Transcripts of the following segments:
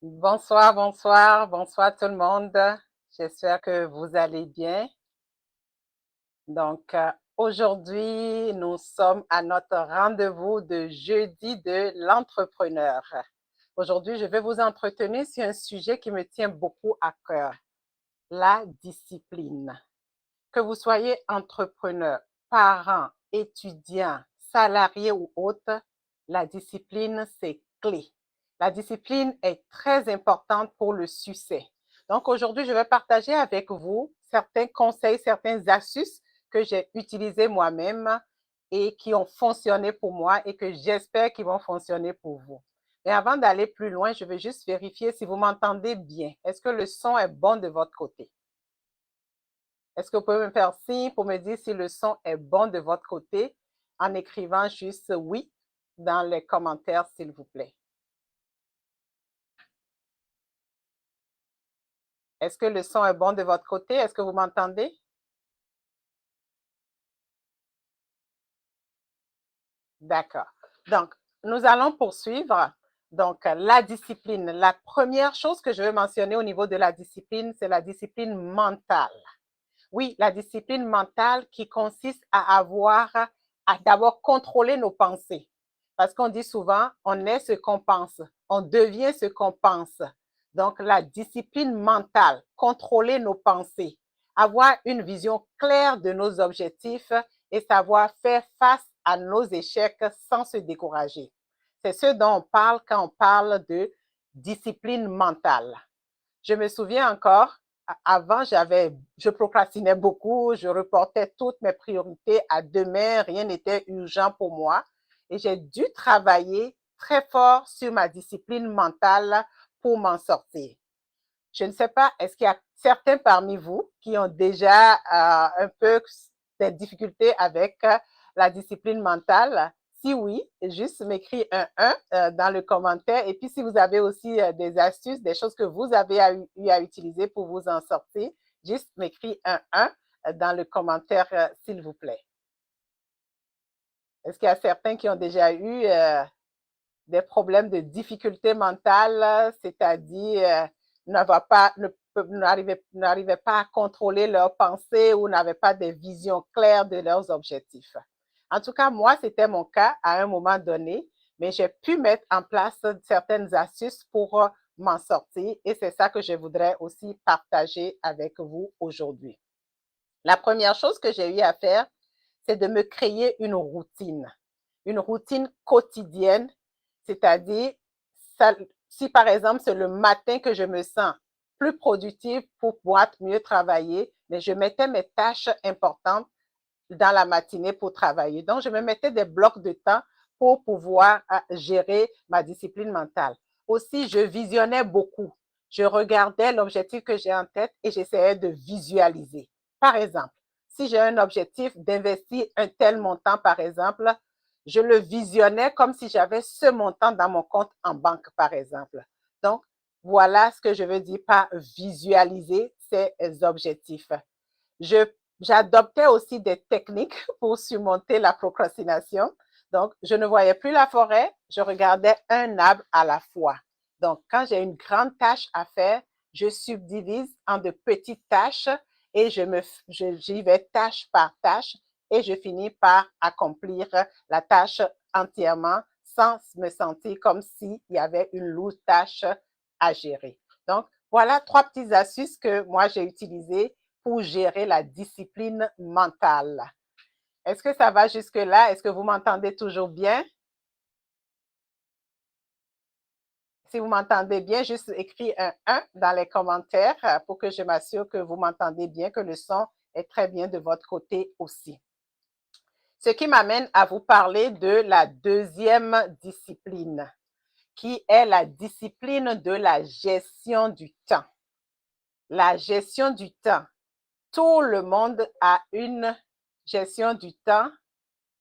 Bonsoir, bonsoir, bonsoir tout le monde. J'espère que vous allez bien. Aujourd'hui, nous sommes à notre rendez-vous de jeudi de l'entrepreneur. Aujourd'hui, je vais vous entretenir sur un sujet qui me tient beaucoup à cœur, la discipline. Que vous soyez entrepreneur, parent, étudiant, salarié ou autre, la discipline, c'est clé. La discipline est très importante pour le succès. Donc aujourd'hui, je vais partager avec vous certains conseils, certaines astuces que j'ai utilisées moi-même et qui ont fonctionné pour moi et que j'espère qu'ils vont fonctionner pour vous. Mais avant d'aller plus loin, je vais juste vérifier si vous m'entendez bien. Est-ce que le son est bon de votre côté? Est-ce que vous pouvez me faire signe pour me dire si le son est bon de votre côté en écrivant juste oui dans les commentaires, s'il vous plaît? Est-ce que le son est bon de votre côté? Est-ce que vous m'entendez? D'accord. Donc, nous allons poursuivre. Donc, la discipline. La première chose que je veux mentionner au niveau de la discipline, c'est la discipline mentale. Oui, la discipline mentale qui consiste à d'abord contrôler nos pensées. Parce qu'on dit souvent, on est ce qu'on pense, on devient ce qu'on pense. Donc, la discipline mentale, contrôler nos pensées, avoir une vision claire de nos objectifs et savoir faire face à nos échecs sans se décourager. C'est ce dont on parle quand on parle de discipline mentale. Je me souviens encore, avant, je procrastinais beaucoup, je reportais toutes mes priorités à demain, rien n'était urgent pour moi. Et j'ai dû travailler très fort sur ma discipline mentale pour m'en sortir. Je ne sais pas, est-ce qu'il y a certains parmi vous qui ont déjà un peu des difficultés avec la discipline mentale? Si oui, juste m'écrire un 1 dans le commentaire. Et puis, si vous avez aussi des astuces, des choses que vous avez eu à utiliser pour vous en sortir, juste m'écrire un 1 dans le commentaire, s'il vous plaît. Est-ce qu'il y a certains qui ont déjà eu des problèmes de difficulté mentale, c'est-à-dire n'arrivaient pas à contrôler leurs pensées ou n'avaient pas de vision claire de leurs objectifs. En tout cas, moi, c'était mon cas à un moment donné, mais j'ai pu mettre en place certaines astuces pour m'en sortir et c'est ça que je voudrais aussi partager avec vous aujourd'hui. La première chose que j'ai eu à faire, c'est de me créer une routine quotidienne, c'est-à-dire si par exemple c'est le matin que je me sens plus productive pour pouvoir mieux travailler, mais je mettais mes tâches importantes dans la matinée pour travailler. Donc, je me mettais des blocs de temps pour pouvoir gérer ma discipline mentale. Aussi, je visionnais beaucoup. Je regardais l'objectif que j'ai en tête et j'essayais de visualiser. Par exemple, si j'ai un objectif d'investir un tel montant, par exemple, je le visionnais comme si j'avais ce montant dans mon compte en banque, par exemple. Donc, voilà ce que je veux dire par visualiser ces objectifs. J'adoptais aussi des techniques pour surmonter la procrastination. Donc, je ne voyais plus la forêt, je regardais un arbre à la fois. Donc, quand j'ai une grande tâche à faire, je subdivise en de petites tâches et j'y vais tâche par tâche et je finis par accomplir la tâche entièrement sans me sentir comme s'il y avait une lourde tâche à gérer. Donc, voilà 3 petites astuces que moi j'ai utilisées pour gérer la discipline mentale. Est-ce que ça va jusque-là? Est-ce que vous m'entendez toujours bien? Si vous m'entendez bien, juste écris un 1 dans les commentaires pour que je m'assure que vous m'entendez bien, que le son est très bien de votre côté aussi. Ce qui m'amène à vous parler de la deuxième discipline, qui est la discipline de la gestion du temps. La gestion du temps. Tout le monde a une gestion du temps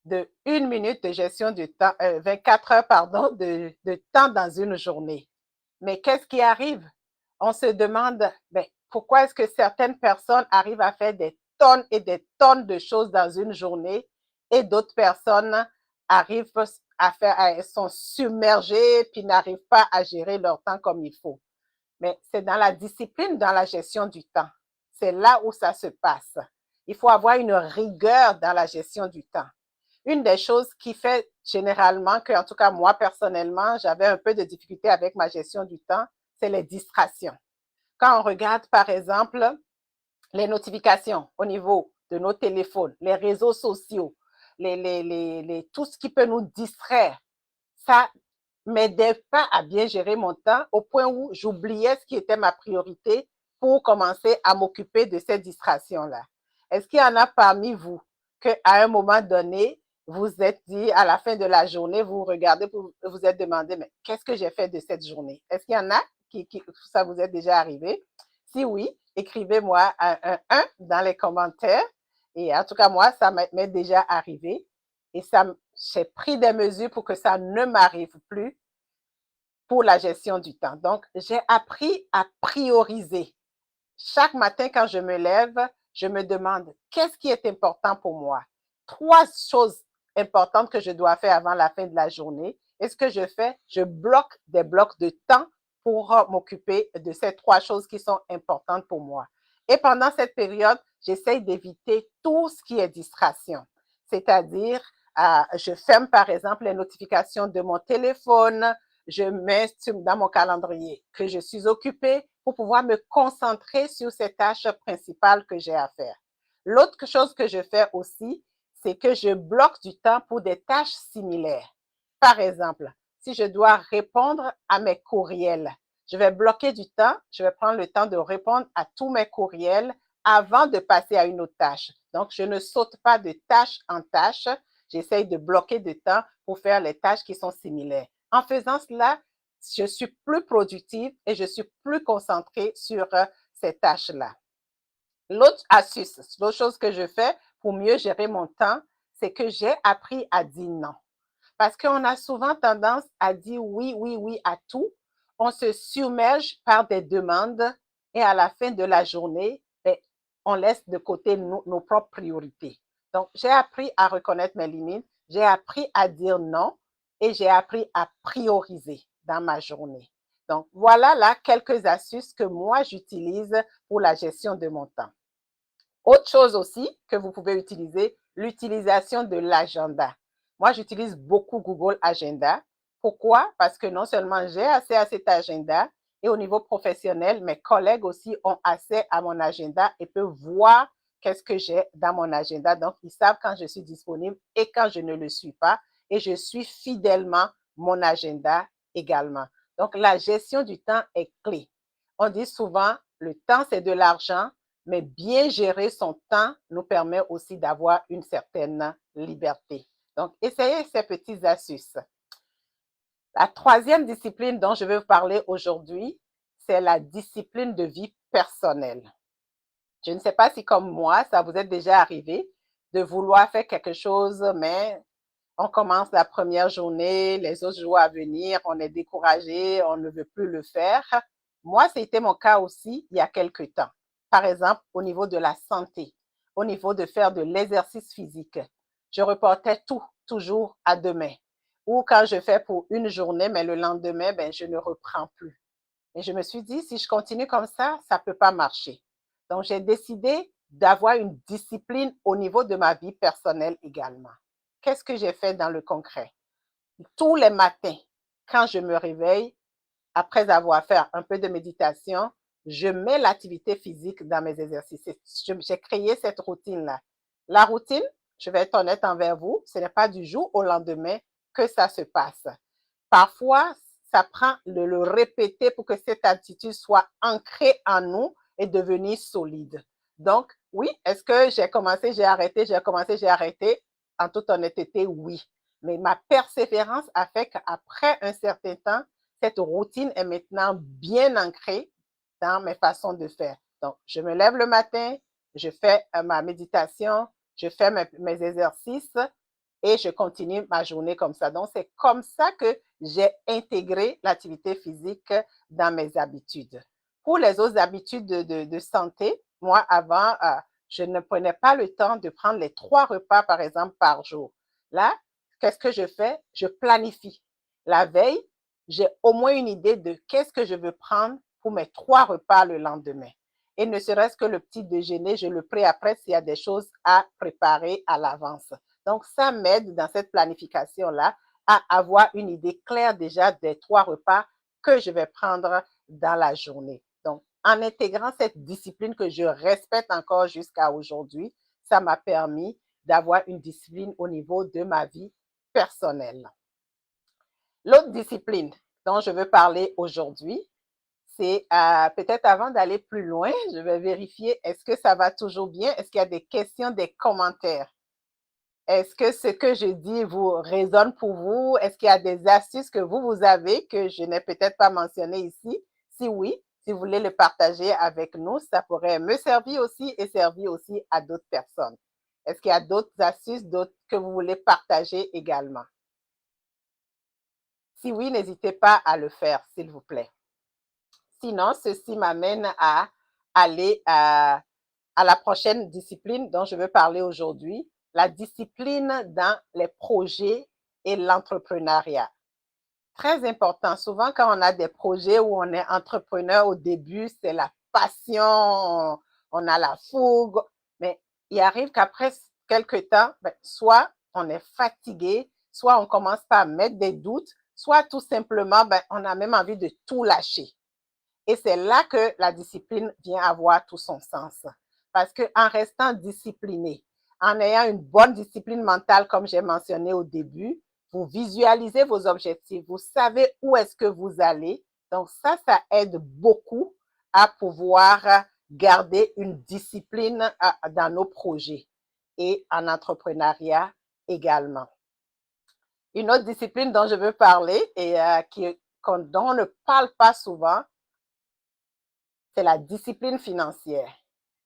de 1 minute de gestion du temps, 24 heures, pardon, de temps dans une journée. Mais qu'est-ce qui arrive? On se demande, ben, pourquoi est-ce que certaines personnes arrivent à faire des tonnes et des tonnes de choses dans une journée et d'autres personnes arrivent elles sont submergées puis n'arrivent pas à gérer leur temps comme il faut. mais c'est dans la discipline, dans la gestion du temps. C'est là où ça se passe. Il faut avoir une rigueur dans la gestion du temps. Une des choses qui fait généralement que, en tout cas moi personnellement, j'avais un peu de difficulté avec ma gestion du temps, c'est les distractions. Quand on regarde, par exemple, les notifications au niveau de nos téléphones, les réseaux sociaux, tout ce qui peut nous distraire, ça m'aidait pas à bien gérer mon temps au point où j'oubliais ce qui était ma priorité pour commencer à m'occuper de ces distractions-là. Est-ce qu'il y en a parmi vous qu'à un moment donné, vous êtes dit, à la fin de la journée, vous regardez, vous vous êtes demandé, mais qu'est-ce que j'ai fait de cette journée? Est-ce qu'il y en a qui ça vous est déjà arrivé? Si oui, écrivez-moi un 1 dans les commentaires. Et en tout cas, moi, ça m'est déjà arrivé. Et ça, j'ai pris des mesures pour que ça ne m'arrive plus pour la gestion du temps. Donc, j'ai appris à prioriser. Chaque matin, quand je me lève, je me demande qu'est-ce qui est important pour moi. 3 choses importantes que je dois faire avant la fin de la journée. Et ce que je fais, je bloque des blocs de temps pour m'occuper de ces 3 choses qui sont importantes pour moi. Et pendant cette période, j'essaye d'éviter tout ce qui est distraction. C'est-à-dire, je ferme par exemple les notifications de mon téléphone, je mets dans mon calendrier que je suis occupée pour pouvoir me concentrer sur ces tâches principales que j'ai à faire. L'autre chose que je fais aussi, c'est que je bloque du temps pour des tâches similaires. Par exemple, si je dois répondre à mes courriels, je vais bloquer du temps, je vais prendre le temps de répondre à tous mes courriels avant de passer à une autre tâche. Donc, je ne saute pas de tâche en tâche, j'essaye de bloquer du temps pour faire les tâches qui sont similaires. En faisant cela, je suis plus productive et je suis plus concentrée sur ces tâches-là. L'autre astuce, l'autre chose que je fais pour mieux gérer mon temps, c'est que j'ai appris à dire non. Parce qu'on a souvent tendance à dire oui, oui, oui à tout. On se submerge par des demandes et à la fin de la journée, on laisse de côté nos propres priorités. Donc, j'ai appris à reconnaître mes limites, j'ai appris à dire non et j'ai appris à prioriser dans ma journée. Donc, voilà là quelques astuces que moi j'utilise pour la gestion de mon temps. Autre chose aussi que vous pouvez utiliser, l'utilisation de l'agenda. Moi, j'utilise beaucoup Google Agenda. Pourquoi? Parce que non seulement j'ai accès à cet agenda, et au niveau professionnel, mes collègues aussi ont accès à mon agenda et peuvent voir qu'est-ce que j'ai dans mon agenda. Donc, ils savent quand je suis disponible et quand je ne le suis pas. Et je suis fidèlement mon agenda également. Donc, la gestion du temps est clé. On dit souvent, le temps, c'est de l'argent, mais bien gérer son temps nous permet aussi d'avoir une certaine liberté. Donc, essayez ces petites astuces. La troisième discipline dont je vais vous parler aujourd'hui, c'est la discipline de vie personnelle. Je ne sais pas si comme moi, ça vous est déjà arrivé de vouloir faire quelque chose, mais on commence la première journée, les autres jours à venir, on est découragé, on ne veut plus le faire. Moi, c'était mon cas aussi il y a quelques temps. Par exemple, au niveau de la santé, au niveau de faire de l'exercice physique, je reportais tout, toujours à demain. Ou quand je fais pour une journée, mais le lendemain, ben, je ne reprends plus. Et je me suis dit, si je continue comme ça ne peut pas marcher. Donc, j'ai décidé d'avoir une discipline au niveau de ma vie personnelle également. Qu'est-ce que j'ai fait dans le concret? Tous les matins, quand je me réveille, après avoir fait un peu de méditation, je mets l'activité physique dans mes exercices. J'ai créé cette routine-là. La routine, je vais être honnête envers vous, ce n'est pas du jour au lendemain que ça se passe. Parfois, ça prend le répéter pour que cette attitude soit ancrée en nous et devenir solide. Donc, oui, est-ce que j'ai commencé, j'ai arrêté, j'ai commencé, j'ai arrêté? En toute honnêteté, oui. Mais ma persévérance a fait qu'après un certain temps, cette routine est maintenant bien ancrée dans mes façons de faire. Donc, je me lève le matin, je fais ma méditation, je fais mes exercices et je continue ma journée comme ça. Donc, c'est comme ça que j'ai intégré l'activité physique dans mes habitudes. Pour les autres habitudes de santé, moi, avant, je ne prenais pas le temps de prendre les 3 repas, par exemple, par jour. Là, qu'est-ce que je fais? Je planifie. La veille, j'ai au moins une idée de qu'est-ce que je veux prendre pour mes 3 repas le lendemain. Et ne serait-ce que le petit déjeuner, je le pré-après s'il y a des choses à préparer à l'avance. Donc, ça m'aide dans cette planification-là à avoir une idée claire déjà des 3 repas que je vais prendre dans la journée. Donc, en intégrant cette discipline que je respecte encore jusqu'à aujourd'hui, ça m'a permis d'avoir une discipline au niveau de ma vie personnelle. L'autre discipline dont je veux parler aujourd'hui, c'est peut-être avant d'aller plus loin, je vais vérifier est-ce que ça va toujours bien, est-ce qu'il y a des questions, des commentaires? Est-ce que ce que je dis vous résonne pour vous? Est-ce qu'il y a des astuces que vous avez que je n'ai peut-être pas mentionnées ici? Si oui, si vous voulez le partager avec nous, ça pourrait me servir aussi et servir aussi à d'autres personnes. Est-ce qu'il y a d'autres astuces, d'autres que vous voulez partager également? Si oui, n'hésitez pas à le faire, s'il vous plaît. Sinon, ceci m'amène à aller à la prochaine discipline dont je veux parler aujourd'hui, la discipline dans les projets et l'entrepreneuriat. Très important. Souvent, quand on a des projets où on est entrepreneur au début, c'est la passion, on a la fougue, mais il arrive qu'après quelques temps, soit on est fatigué, soit on commence par mettre des doutes, soit tout simplement, on a même envie de tout lâcher. Et c'est là que la discipline vient avoir tout son sens. Parce qu'en restant discipliné, en ayant une bonne discipline mentale, comme j'ai mentionné au début, vous visualisez vos objectifs, vous savez où est-ce que vous allez. Donc ça aide beaucoup à pouvoir garder une discipline dans nos projets et en entrepreneuriat également. Une autre discipline dont je veux parler et dont on ne parle pas souvent, c'est la discipline financière.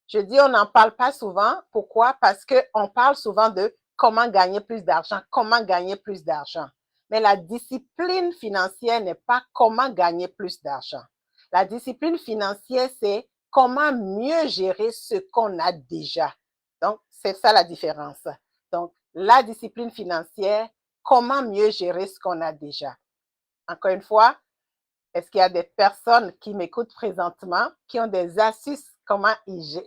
Je dis on n'en parle pas souvent. Pourquoi? Parce qu'on parle souvent de comment gagner plus d'argent, comment gagner plus d'argent. Mais la discipline financière n'est pas comment gagner plus d'argent. La discipline financière, c'est comment mieux gérer ce qu'on a déjà. Donc, c'est ça la différence. Donc, la discipline financière, comment mieux gérer ce qu'on a déjà. Encore une fois, est-ce qu'il y a des personnes qui m'écoutent présentement qui ont des astuces comment ils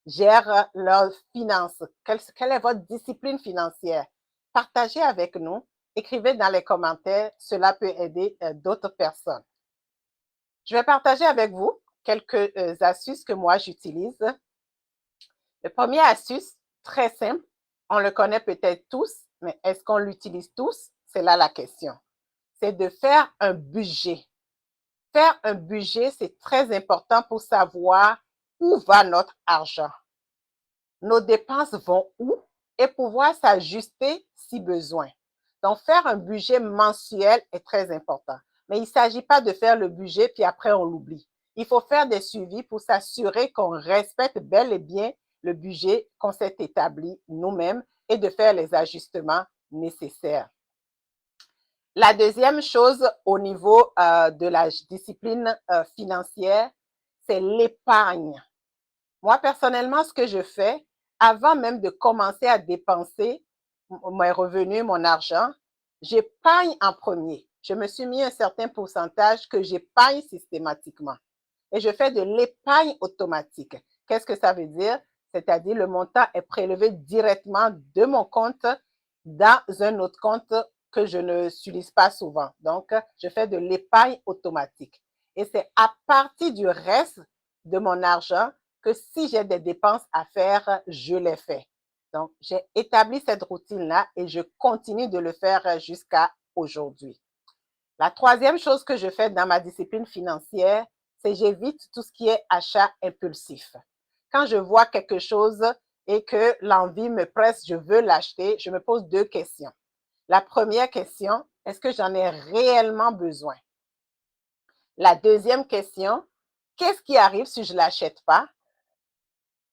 gèrent leurs finances? Quelle est votre discipline financière? Partagez avec nous. Écrivez dans les commentaires. Cela peut aider d'autres personnes. Je vais partager avec vous quelques astuces que moi j'utilise. La première astuce, très simple, on le connaît peut-être tous, mais est-ce qu'on l'utilise tous? C'est là la question. C'est de faire un budget. Faire un budget, c'est très important pour savoir où va notre argent. Nos dépenses vont où et pouvoir s'ajuster si besoin. Donc, faire un budget mensuel est très important. Mais il ne s'agit pas de faire le budget puis après on l'oublie. Il faut faire des suivis pour s'assurer qu'on respecte bel et bien le budget qu'on s'est établi nous-mêmes et de faire les ajustements nécessaires. La deuxième chose au niveau de la discipline financière, c'est l'épargne. Moi, personnellement, ce que je fais, avant même de commencer à dépenser mes revenus, mon argent, j'épargne en premier. Je me suis mis un certain pourcentage que j'épargne systématiquement. Et je fais de l'épargne automatique. Qu'est-ce que ça veut dire? C'est-à-dire le montant est prélevé directement de mon compte dans un autre compte que je ne n'utilise pas souvent. Donc, je fais de l'épargne automatique. Et c'est à partir du reste de mon argent que si j'ai des dépenses à faire, je les fais. Donc, j'ai établi cette routine-là et je continue de le faire jusqu'à aujourd'hui. La troisième chose que je fais dans ma discipline financière, c'est j'évite tout ce qui est achat impulsif. Quand je vois quelque chose et que l'envie me presse, je veux l'acheter, je me pose deux questions. La première question, est-ce que j'en ai réellement besoin? La deuxième question, qu'est-ce qui arrive si je ne l'achète pas?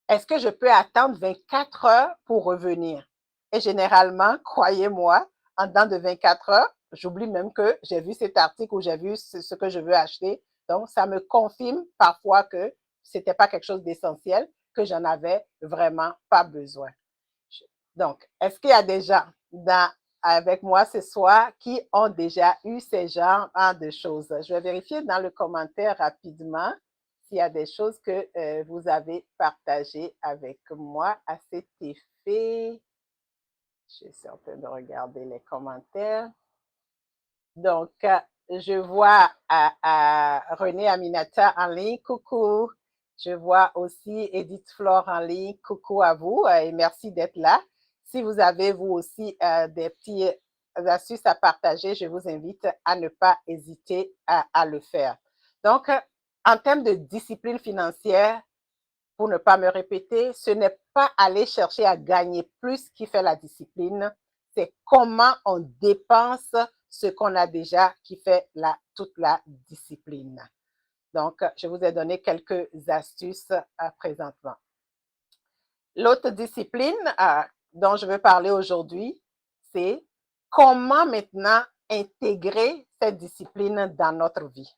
Est-ce que je peux attendre 24 heures pour revenir? Et généralement, croyez-moi, en dedans de 24 heures, j'oublie même que j'ai vu cet article ou j'ai vu ce que je veux acheter. Donc, ça me confirme parfois que ce n'était pas quelque chose d'essentiel, que j'en avais vraiment pas besoin. Donc, est-ce qu'il y a des gens dans avec moi ce soir qui ont déjà eu ces genres de choses. Je vais vérifier dans le commentaire rapidement s'il y a des choses que vous avez partagées avec moi à cet effet. Je suis en train de regarder les commentaires. Donc, je vois René Aminata en ligne. Coucou. Je vois aussi Edith Flore en ligne. Coucou à vous et merci d'être là. Si vous avez vous aussi des petites astuces à partager, je vous invite à ne pas hésiter à le faire. Donc, en termes de discipline financière, pour ne pas me répéter, ce n'est pas aller chercher à gagner plus qui fait la discipline, c'est comment on dépense ce qu'on a déjà qui fait toute la discipline. Donc, je vous ai donné quelques astuces présentement. L'autre discipline dont je veux parler aujourd'hui, c'est comment maintenant intégrer cette discipline dans notre vie.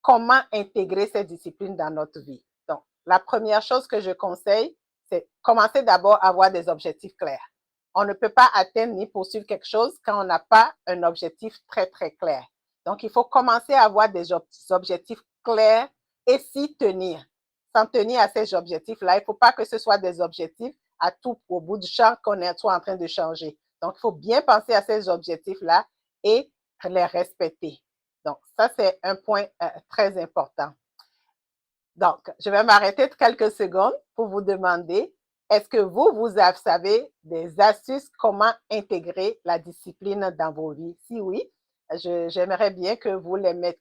Comment intégrer cette discipline dans notre vie? Donc, la première chose que je conseille, c'est commencer d'abord à avoir des objectifs clairs. On ne peut pas atteindre ni poursuivre quelque chose quand on n'a pas un objectif très, très clair. Donc, il faut commencer à avoir des objectifs clairs et s'y tenir. S'en tenir à ces objectifs-là, il ne faut pas que ce soit des objectifs à tout au bout du champ qu'on est en train de changer. Donc, il faut bien penser à ces objectifs-là et les respecter. Donc, ça, c'est un point très important. Donc, je vais m'arrêter de quelques secondes pour vous demander, est-ce que vous savez des astuces comment intégrer la discipline dans vos vies? Si oui, j'aimerais bien que vous les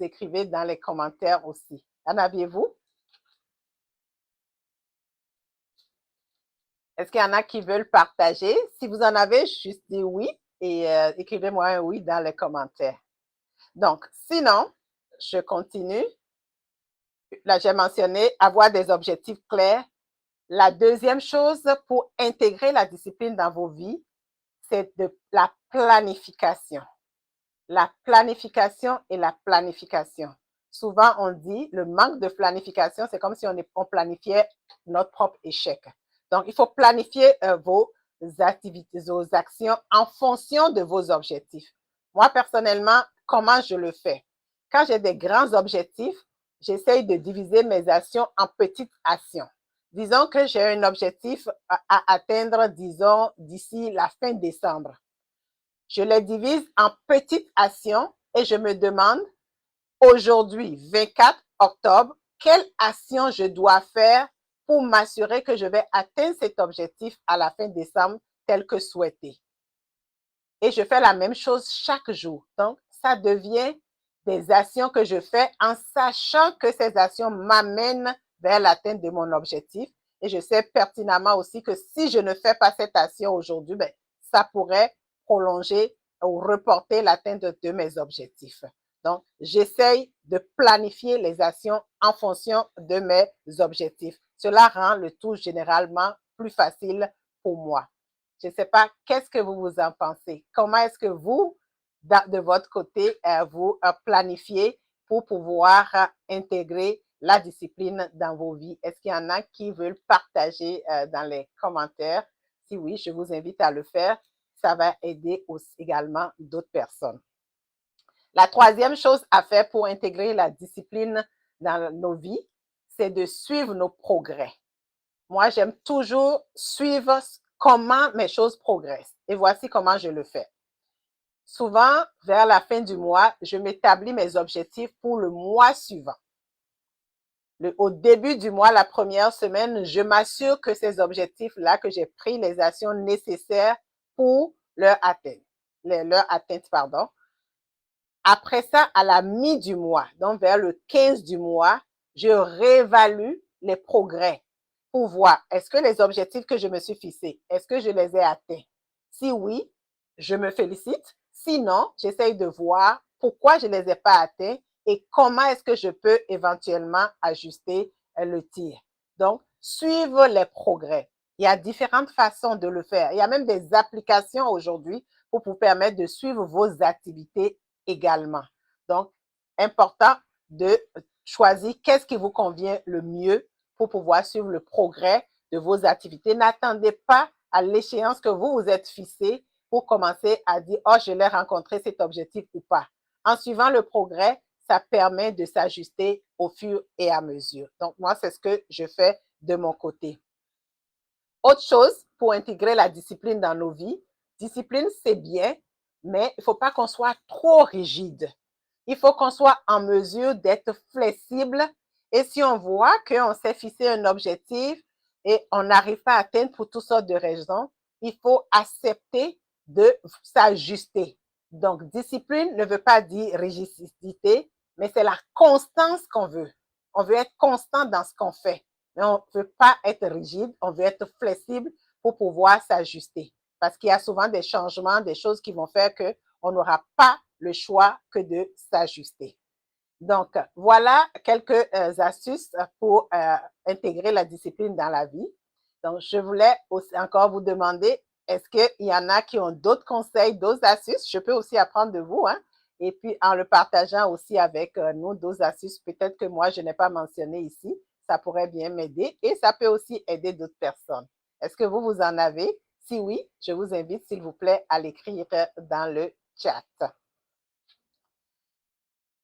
écrivez dans les commentaires aussi. En aviez-vous? Est-ce qu'il y en a qui veulent partager? Si vous en avez, juste dis oui et écrivez-moi un oui dans les commentaires. Donc, sinon, je continue. Là, j'ai mentionné avoir des objectifs clairs. La deuxième chose pour intégrer la discipline dans vos vies, c'est de la planification. La planification et la planification. Souvent, on dit le manque de planification, c'est comme si on planifiait notre propre échec. Donc, il faut planifier vos activités, vos actions en fonction de vos objectifs. Moi, personnellement, comment je le fais? Quand j'ai des grands objectifs, j'essaye de diviser mes actions en petites actions. Disons que j'ai un objectif à atteindre, disons, d'ici la fin décembre. Je les divise en petites actions et je me demande, aujourd'hui, 24 octobre, quelle action je dois faire pour m'assurer que je vais atteindre cet objectif à la fin décembre tel que souhaité. Et je fais la même chose chaque jour. Donc, ça devient des actions que je fais en sachant que ces actions m'amènent vers l'atteinte de mon objectif. Et je sais pertinemment aussi que si je ne fais pas cette action aujourd'hui, ben, ça pourrait prolonger ou reporter l'atteinte de mes objectifs. Donc, j'essaye de planifier les actions en fonction de mes objectifs. Cela rend le tout généralement plus facile pour moi. Je ne sais pas, qu'est-ce que vous en pensez? Comment est-ce que vous, de votre côté, vous planifiez pour pouvoir intégrer la discipline dans vos vies? Est-ce qu'il y en a qui veulent partager dans les commentaires? Si oui, je vous invite à le faire. Ça va aider aussi également d'autres personnes. La troisième chose à faire pour intégrer la discipline dans nos vies, c'est de suivre nos progrès. Moi, j'aime toujours suivre comment mes choses progressent. Et voici comment je le fais. Souvent, vers la fin du mois, je m'établis mes objectifs pour le mois suivant. Au début du mois, la première semaine, je m'assure que ces objectifs-là, que j'ai pris les actions nécessaires pour leur atteinte. Après ça, à la mi du mois, donc vers le 15 du mois, je réévalue les progrès pour voir est-ce que les objectifs que je me suis fixés, est-ce que je les ai atteints? Si oui, je me félicite. Sinon, j'essaye de voir pourquoi je ne les ai pas atteints et comment est-ce que je peux éventuellement ajuster le tir. Donc, suivre les progrès. Il y a différentes façons de le faire. Il y a même des applications aujourd'hui pour vous permettre de suivre vos activités également. Donc, important de choisir qu'est-ce qui vous convient le mieux pour pouvoir suivre le progrès de vos activités. N'attendez pas à l'échéance que vous vous êtes fixé pour commencer à dire, oh, je l'ai rencontré cet objectif ou pas. En suivant le progrès, ça permet de s'ajuster au fur et à mesure. Donc, moi, c'est ce que je fais de mon côté. Autre chose pour intégrer la discipline dans nos vies, discipline, c'est bien, mais il ne faut pas qu'on soit trop rigide. Il faut qu'on soit en mesure d'être flexible. Et si on voit qu'on s'est fixé un objectif et on n'arrive pas à atteindre pour toutes sortes de raisons, il faut accepter de s'ajuster. Donc, discipline ne veut pas dire rigidité, mais c'est la constance qu'on veut. On veut être constant dans ce qu'on fait. Mais on ne veut pas être rigide, on veut être flexible pour pouvoir s'ajuster. Parce qu'il y a souvent des changements, des choses qui vont faire qu'on n'aura pas le choix que de s'ajuster. Donc, voilà quelques astuces pour intégrer la discipline dans la vie. Donc, je voulais aussi encore vous demander, est-ce qu'il y en a qui ont d'autres conseils, d'autres astuces? Je peux aussi apprendre de vous, hein? Et puis, en le partageant aussi avec nous, d'autres astuces, peut-être que moi, je n'ai pas mentionné ici, ça pourrait bien m'aider et ça peut aussi aider d'autres personnes. Est-ce que vous en avez? Si oui, je vous invite, s'il vous plaît, à l'écrire dans le chat.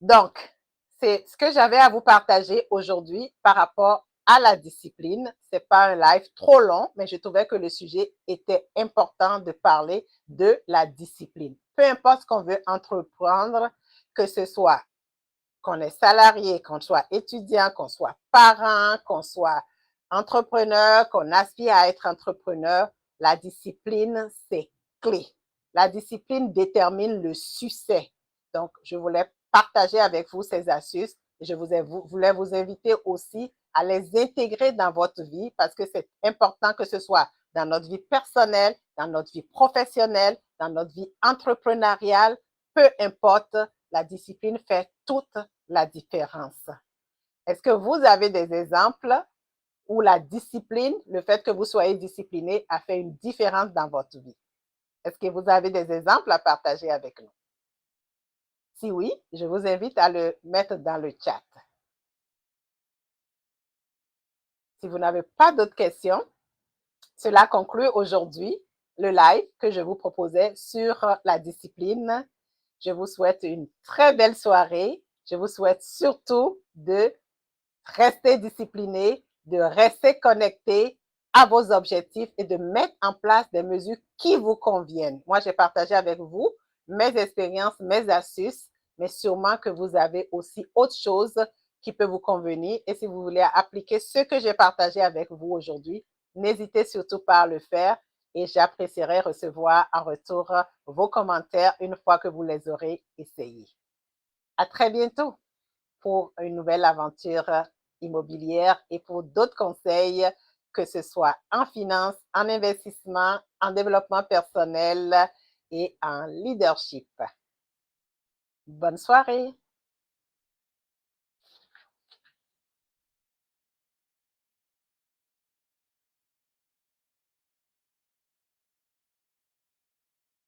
Donc, c'est ce que j'avais à vous partager aujourd'hui par rapport à la discipline. Ce n'est pas un live trop long, mais je trouvais que le sujet était important de parler de la discipline. Peu importe ce qu'on veut entreprendre, que ce soit qu'on est salarié, qu'on soit étudiant, qu'on soit parent, qu'on soit entrepreneur, qu'on aspire à être entrepreneur, la discipline, c'est clé. La discipline détermine le succès. Donc, je voulais partager avec vous ces astuces. Je voulais vous inviter aussi à les intégrer dans votre vie parce que c'est important que ce soit dans notre vie personnelle, dans notre vie professionnelle, dans notre vie entrepreneuriale, peu importe, la discipline fait toute la différence. Est-ce que vous avez des exemples où la discipline, le fait que vous soyez discipliné, a fait une différence dans votre vie? Est-ce que vous avez des exemples à partager avec nous? Si oui, je vous invite à le mettre dans le chat. Si vous n'avez pas d'autres questions, cela conclut aujourd'hui le live que je vous proposais sur la discipline. Je vous souhaite une très belle soirée. Je vous souhaite surtout de rester discipliné, de rester connecté à vos objectifs et de mettre en place des mesures qui vous conviennent. Moi, j'ai partagé avec vous mes expériences, mes astuces, mais sûrement que vous avez aussi autre chose qui peut vous convenir. Et si vous voulez appliquer ce que j'ai partagé avec vous aujourd'hui, n'hésitez surtout pas à le faire et j'apprécierais recevoir en retour vos commentaires une fois que vous les aurez essayés. À très bientôt pour une nouvelle aventure immobilière et pour d'autres conseils, que ce soit en finance, en investissement, en développement personnel et en leadership. Bonne soirée!